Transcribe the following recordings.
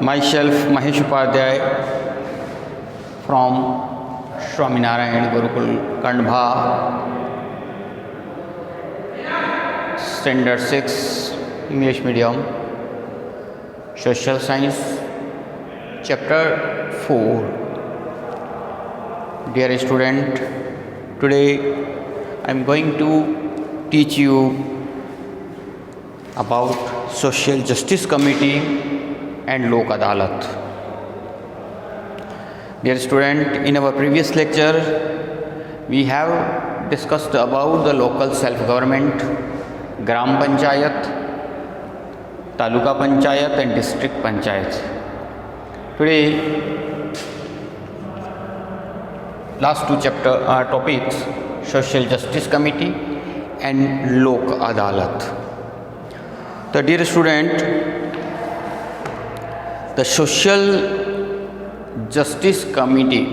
Myself Mahesh Upadhyay from Swaminarayan Gurukul Kandha, Standard 6 English Medium, Social Science, Chapter 4. Dear student, today I am going to teach you about Social Justice Committee and Lok Adalat. Dear student, in our previous lecture we have discussed about the local self-government, Gram Panchayat, Taluka Panchayat and District Panchayat. Today, last two topics, Social Justice Committee and Lok Adalat. So dear student, the Social Justice Committee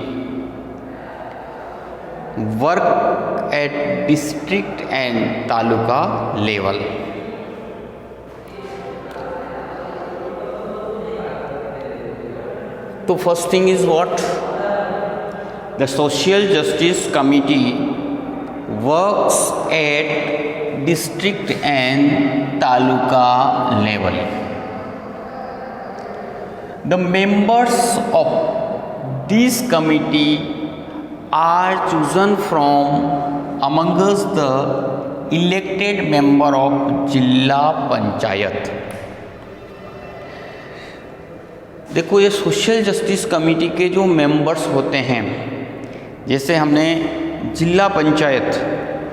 work at district and taluka level. So first thing is what? The Social Justice Committee works at district and taluka level. The members of this committee are chosen from amongst the elected member of Jilla Panchayat. देखो, ये social justice committee के जो members होते हैं, जैसे हमने जिला पंचायत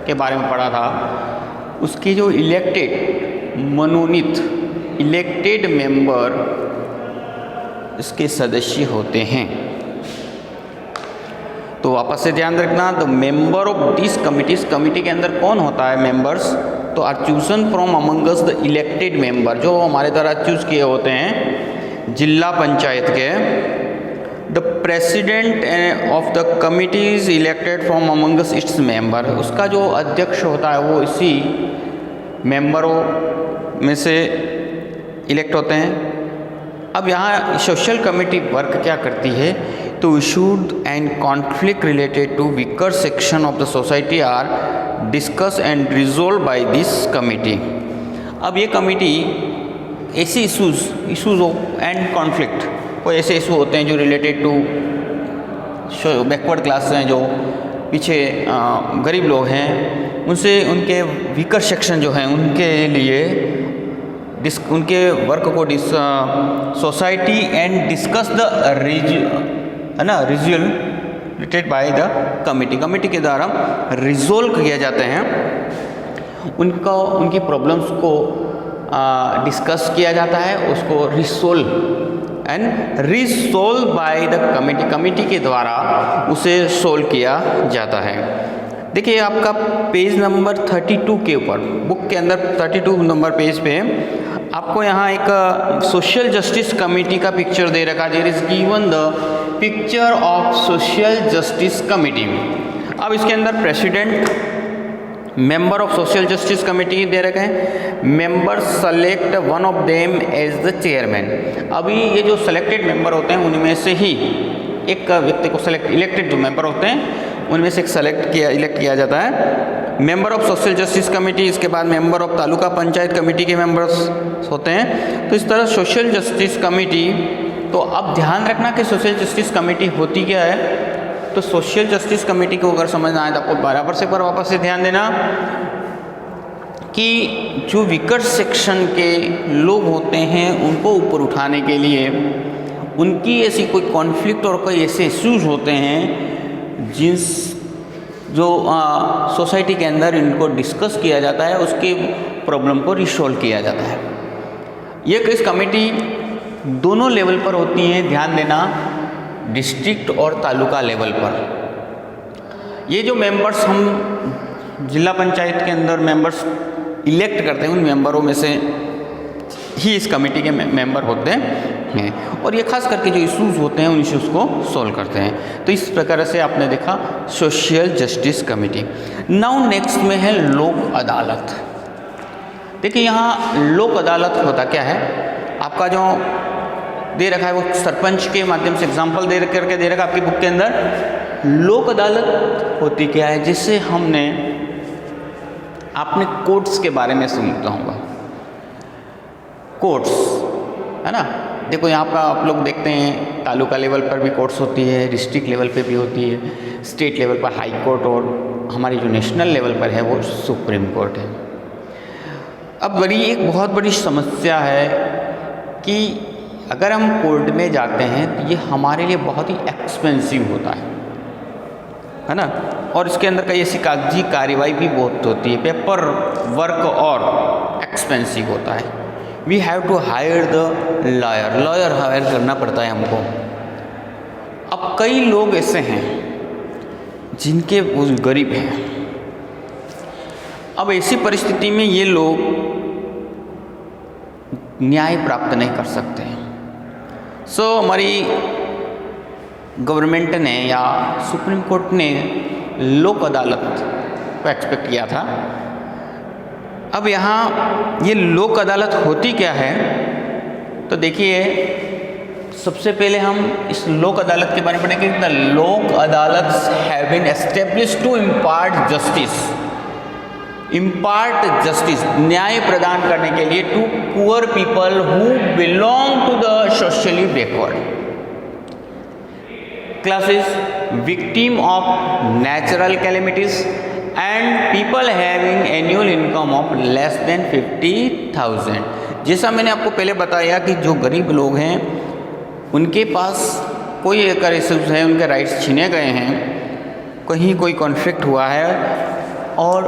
के बारे में पढ़ा था, उसके जो इलेक्टेड मनोनीत इलेक्टेड मेंबर इसके सदस्य होते हैं. तो वापस से ध्यान रखना, the member of this committee, इस कमिटी के अंदर कौन होता है मेंबर्स, तो are chosen from amongst the elected member, जो हमारे द्वारा चूज किए होते हैं जिला पंचायत के. The president of the committee is elected from Among Us its member, उसका जो अध्यक्ष होता है वो इसी मेंबरों में से इलेक्ट होते हैं. अब यहाँ सोशल कमेटी वर्क क्या करती है, तो issued and conflict related to weaker section of the society are discuss and resolve by this committee. अब ये कमिटी ऐसे इशूज़ एंड कॉन्फ्लिक्ट, कोई ऐसे इशू होते हैं जो रिलेटेड टू बैकवर्ड क्लास हैं, जो पीछे गरीब लोग हैं, उनसे उनके वीकर सेक्शन जो हैं उनके लिए उनके वर्क को society and discuss the resulted by the committee के द्वारा रिजोल्व किए जाते हैं. उनकी प्रॉब्लम्स को डिस्कस किया जाता है, उसको रिसोल्व बाय द कमिटी के द्वारा उसे सोल्व किया जाता है. देखिए, आपका पेज नंबर 32 के ऊपर, बुक के अंदर 32 नंबर पेज पे आपको यहाँ एक सोशल जस्टिस कमेटी का पिक्चर दे रखा है. There is given the picture of social justice committee. अब इसके अंदर president, member of social justice committee दे रखे हैं. Member select one of them as the chairman. अभी ये जो सेलेक्टेड मेंबर होते हैं उनमें से ही एक व्यक्ति को इलेक्टेड जो मेंबर होते हैं उनमें से एक इलेक्ट किया जाता है. Member of social justice committee, इसके बाद member of taluka panchayat committee के मेंबर्स होते हैं. तो इस तरह सोशल जस्टिस कमेटी, तो अब ध्यान रखना कि सोशल जस्टिस कमेटी होती क्या है. तो सोशल जस्टिस कमेटी को अगर समझना है तो आपको बराबर से वापस से ध्यान देना कि जो वीकर सेक्शन के लोग होते हैं उनको ऊपर उठाने के लिए उनकी ऐसी कोई कॉन्फ्लिक्ट और कोई ऐसे इश्यूज होते हैं जो सोसाइटी के अंदर इनको डिस्कस किया जाता है, उसके प्रॉब्लम को रिसोल्व किया जाता है. ये इस कमेटी दोनों लेवल पर होती हैं, ध्यान देना, डिस्ट्रिक्ट और तालुका लेवल पर. ये जो मेंबर्स हम जिला पंचायत के अंदर मेंबर्स इलेक्ट करते हैं, उन मेंबरों में से ही इस कमेटी के मेंबर होते हैं, और ये खास करके जो इश्यूज़ होते हैं उन इश्यूज़ को सॉल्व करते हैं. तो इस प्रकार से आपने देखा social justice committee. Now next में है लोक अदालत. देखिए, यहाँ लोक अदालत होता क्या है, आपका जो दे रखा है वो सरपंच के माध्यम से एग्जाम्पल दे करके दे रखा है आपकी बुक के अंदर। लोक अदालत होती क्या है, जिससे हमने आपने कोर्ट्स के बारे में सुनता होगा, कोर्ट्स है ना। देखो यहाँ पर आप लोग देखते हैं तालुका लेवल पर भी कोर्ट्स होती है, डिस्ट्रिक्ट लेवल पे भी होती है, स्टेट लेवल पर हाई कोर्ट, और हमारी जो नेशनल लेवल पर है वो सुप्रीम कोर्ट है। अब एक बहुत बड़ी समस्या है कि अगर हम कोर्ट में जाते हैं तो ये हमारे लिए बहुत ही एक्सपेंसिव होता है ना, और इसके अंदर कई ऐसी कागजी कार्रवाई भी बहुत होती है, पेपर वर्क और एक्सपेंसिव होता है। We have to hire the lawyer hire करना पड़ता है हमको। अब कई लोग ऐसे हैं जिनके वो गरीब हैं, अब ऐसी परिस्थिति में ये लोग न्याय प्राप्त नहीं कर सकते हैं। हमारी गवर्नमेंट ने या सुप्रीम कोर्ट ने लोक अदालत को एक्सपेक्ट किया था। अब यहाँ ये लोक अदालत होती क्या है, तो देखिए सबसे पहले हम इस लोक अदालत के बारे में पढ़ेंगे। The Lok Adalat have been established to impart justice, न्याय प्रदान करने के लिए to poor people who belong to the socially backward classes, victim of natural calamities and people having annual income of less than 50,000। जैसा मैंने आपको पहले बताया कि जो गरीब लोग हैं उनके पास कोई अगर इश्यूज है, उनके राइट्स छीने गए हैं, कहीं कोई कॉन्फ्लिक्ट हुआ है और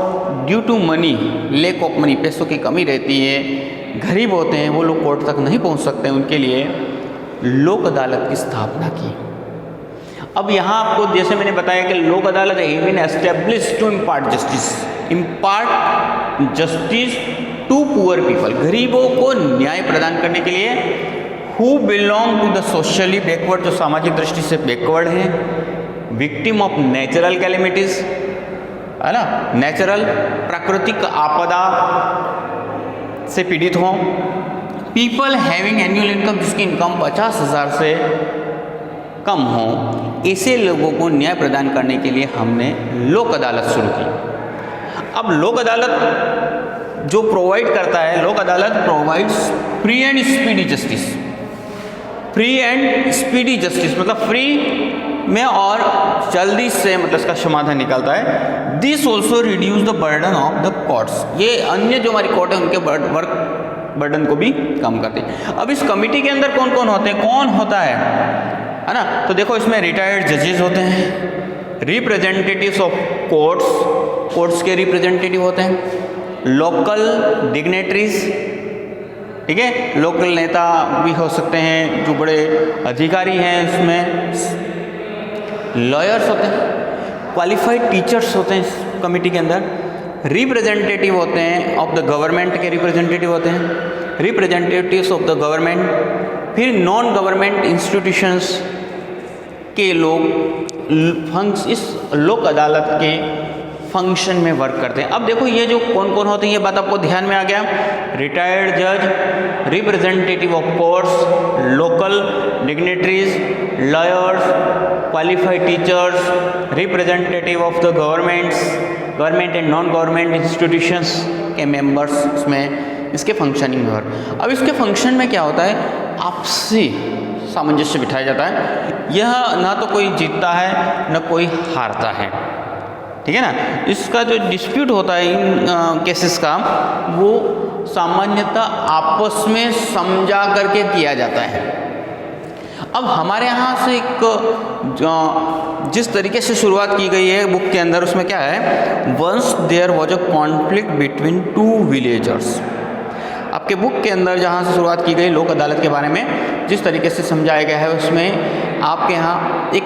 due to money, lack of money, पैसों की कमी रहती है, गरीब होते हैं, वो लोग कोर्ट तक नहीं पहुंच सकते, उनके लिए लोक अदालत की स्थापना की। अब यहाँ आपको जैसे मैंने बताया कि Lok Adalat have been established to impart justice to poor people, गरीबों को न्याय प्रदान करने के लिए, who belong to the socially backward, जो सामाजिक दृष्टि से बैकवर्ड है, विक्टिम ऑफ नेचुरल कैलेमिटीज है ना, नेचुरल प्राकृतिक आपदा से पीड़ित हों, पीपल हैविंग एनुअल इनकम, जिसकी इनकम 50,000 से कम हो, ऐसे लोगों को न्याय प्रदान करने के लिए हमने लोक अदालत शुरू की। अब लोक अदालत जो प्रोवाइड करता है, लोक अदालत provides free and speedy justice, free and speedy justice मतलब फ्री में और जल्दी से मतलब इसका समाधान निकलता है। This also reduce the burden of the courts, ये अन्य जो हमारी कोर्ट है उनके वर्क बर्डन को भी कम करते हैं। अब इस कमिटी के अंदर कौन कौन होते हैं, कौन होता है ना, तो देखो इसमें रिटायर्ड जजेस होते हैं, रिप्रेजेंटेटिव्स ऑफ कोर्ट्स के रिप्रेजेंटेटिव होते हैं, लोकल डिग्नेटरीज, ठीक है, लोकल नेता भी हो सकते हैं, जो बड़े अधिकारी हैं इसमें, लॉयर्स होते हैं, क्वालिफाइड टीचर्स होते हैं इस कमिटी के अंदर, रिप्रेजेंटेटिव होते हैं ऑफ द गवर्नमेंट के रिप्रेजेंटेटिव होते हैं, रिप्रेजेंटेटिव्स ऑफ द गवर्नमेंट, फिर नॉन गवर्नमेंट इंस्टीट्यूशंस के लोग इस लोक अदालत के फंक्शन में वर्क करते हैं। अब देखो ये जो कौन कौन होते हैं, ये बात आपको ध्यान में आ गया, रिटायर्ड जज, representative of courts, local dignitaries, lawyers, qualified teachers, representative of the government and non government institutions के मेंबर्स इसमें इसके फंक्शनिंग में वर्क। अब इसके फंक्शन में क्या होता है, आपसी सामंजस्य बिठाया जाता है, यह ना तो कोई जीतता है न कोई हारता है, ठीक है ना। इसका जो डिस्प्यूट होता है इन केसेस का, वो सामान्यतः आपस में समझा करके किया जाता है। अब हमारे यहाँ से एक जिस तरीके से शुरुआत की गई है बुक के अंदर, उसमें क्या है, once there was a conflict between two villagers. आपके बुक के अंदर जहाँ से शुरुआत की गई लोक अदालत के बारे में जिस तरीके से समझाया गया है, उसमें आपके यहाँ एक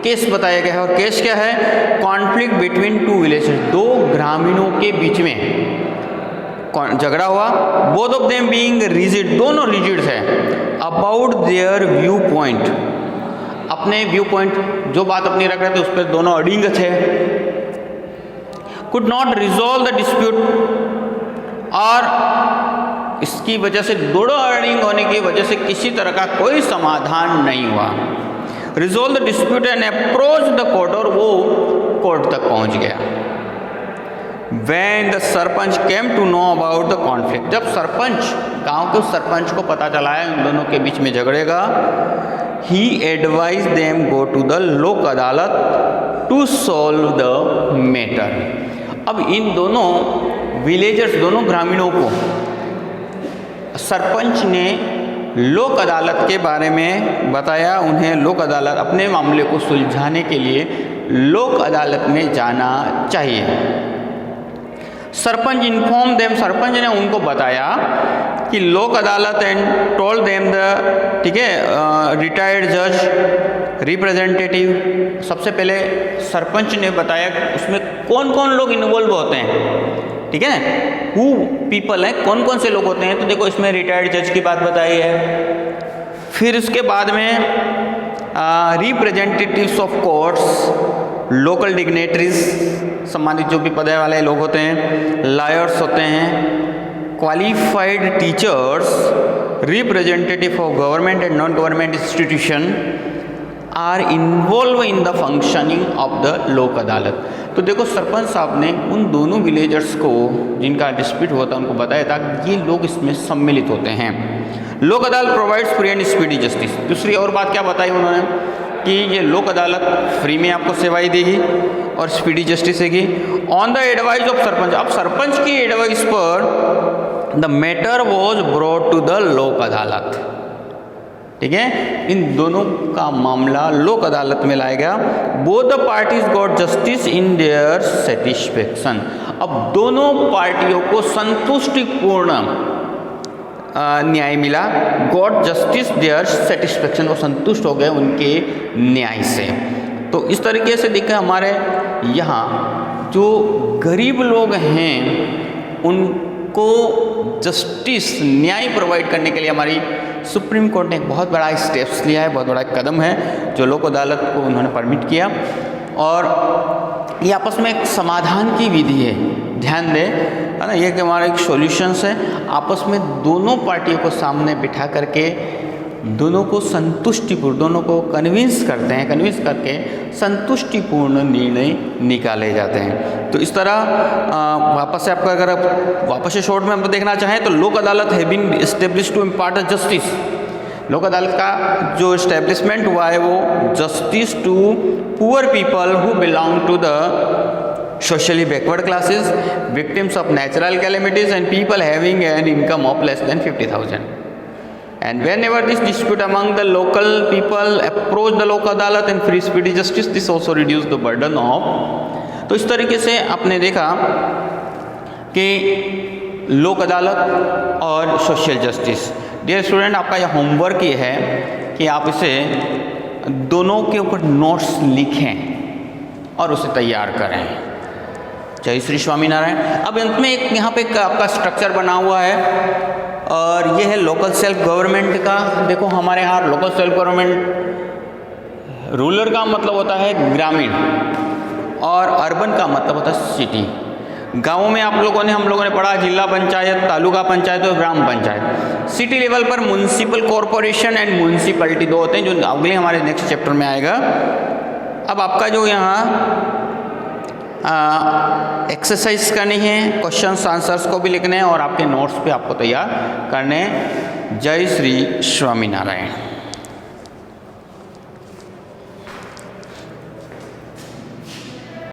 केस बताया गया है, और केस क्या है, कॉन्फ्लिक्ट बिटवीन टू विलेजर्स, दो ग्रामीणों के बीच में झगड़ा हुआ, both of them being rigid, दोनों रिजिड है, अबाउट देयर व्यू पॉइंट, अपने व्यू पॉइंट जो बात अपनी रख रहे थे उस पर दोनों अड़िंग थे, could not resolve the dispute, और इस की वजह से दोनों अर्निंग होने की वजह से किसी तरह का कोई समाधान नहीं हुआ। Resolve the dispute and approach the court, और वो कोर्ट तक पहुंच गया। When the sarpanch came to know about the conflict, जब सरपंच, गांव के सरपंच को पता चला है इन दोनों के बीच में झगड़ेगा, he advise them go to the Lok Adalat to solve the matter. अब इन दोनों विलेजर्स, दोनों ग्रामीणों को सरपंच ने लोक अदालत के बारे में बताया। उन्हें लोक अदालत, अपने मामले को सुलझाने के लिए लोक अदालत में जाना चाहिए। सरपंच इन्फॉर्म देम, सरपंच ने उनको बताया कि लोक अदालत एंड टोल्ड देम द, ठीक है, रिटायर्ड जज रिप्रेजेंटेटिव। सबसे पहले सरपंच ने बताया उसमें कौन कौन लोग इन्वॉल्व होते हैं, ठीक है, हु पीपल हैं, कौन कौन से लोग होते हैं। तो देखो इसमें रिटायर्ड जज की बात बताई है। फिर उसके बाद में representatives of courts, local dignitaries, सम्मानित जो भी पद वाले लोग होते हैं, लॉयर्स होते हैं, qualified teachers, representative of government and non government institution are involve in the functioning of the Lok Adalat. तो देखो सरपंच साहब ने उन दोनों विलेजर्स को जिनका डिस्प्यूट हुआ था उनको बताया था कि ये लोग इसमें सम्मिलित होते हैं। लोक अदालत provides free and speedy justice. दूसरी और बात क्या बताई उन्होंने कि ये लोक अदालत फ्री में आपको सेवाएं देगी और स्पीडी जस्टिस देगी। On the advice of sarpanch, अब सरपंच की एडवाइस पर the matter was brought to the Lok Adalat, ठीक है, इन दोनों का मामला लोक अदालत में लाया गया। Both the parties got justice in their satisfaction. अब दोनों पार्टियों को संतुष्टिपूर्ण न्याय मिला। गॉट जस्टिस देयर सेटिस्फेक्शन, वो संतुष्ट हो गए उनके न्याय से। तो इस तरीके से देखा हमारे यहाँ जो गरीब लोग हैं उनको जस्टिस, न्याय प्रोवाइड करने के लिए हमारी सुप्रीम कोर्ट ने एक बहुत बड़ा स्टेप्स लिया है, बहुत बड़ा कदम है जो लोक अदालत को उन्होंने परमिट किया। और ये आपस में एक समाधान की विधि है, ध्यान दें, है ना, ये कि हमारा एक सॉल्यूशंस है। आपस में दोनों पार्टियों को सामने बिठा करके दोनों को संतुष्टिपूर्ण, दोनों को कन्विंस करते हैं, कन्विंस करके संतुष्टिपूर्ण निर्णय निकाले जाते हैं। तो इस तरह वापस से आपका, अगर आप वापस से शॉर्ट में हम देखना चाहें तो लोक अदालत है been establish to impart justice. Lok Adalat का जो इस्टेब्लिशमेंट हुआ है वो justice to poor people who belong to the socially backward classes, victims of natural calamities and people having an income of less than 50,000। And whenever this dispute among the local people approach the local अदालत and free speedy justice, this also reduce the burden of। तो इस तरीके से आपने देखा कि लोक अदालत और सोशल जस्टिस। डियर स्टूडेंट, आपका यह होमवर्क ये है कि आप इसे दोनों के ऊपर नोट्स लिखें और उसे तैयार करें। जय श्री स्वामीनारायण। अब अंत में एक यहाँ पे आपका स्ट्रक्चर बना हुआ है और ये है लोकल सेल्फ गवर्नमेंट का। देखो हमारे यहाँ लोकल सेल्फ गवर्नमेंट, रूरल का मतलब होता है ग्रामीण और अर्बन का मतलब होता है सिटी। गाँवों में हम लोगों ने पढ़ा जिला पंचायत, तालुका पंचायत और ग्राम पंचायत। सिटी लेवल पर म्युनिसिपल कॉरपोरेशन एंड म्युनिसिपैलिटी दो होते हैं, जो अगले हमारे नेक्स्ट चैप्टर में आएगा। अब आपका जो यहाँ एक्सरसाइज करनी है, क्वेश्चंस आंसर्स को भी लिखने हैं और आपके नोट्स पे आपको तैयार करने। जय श्री स्वामीनारायण।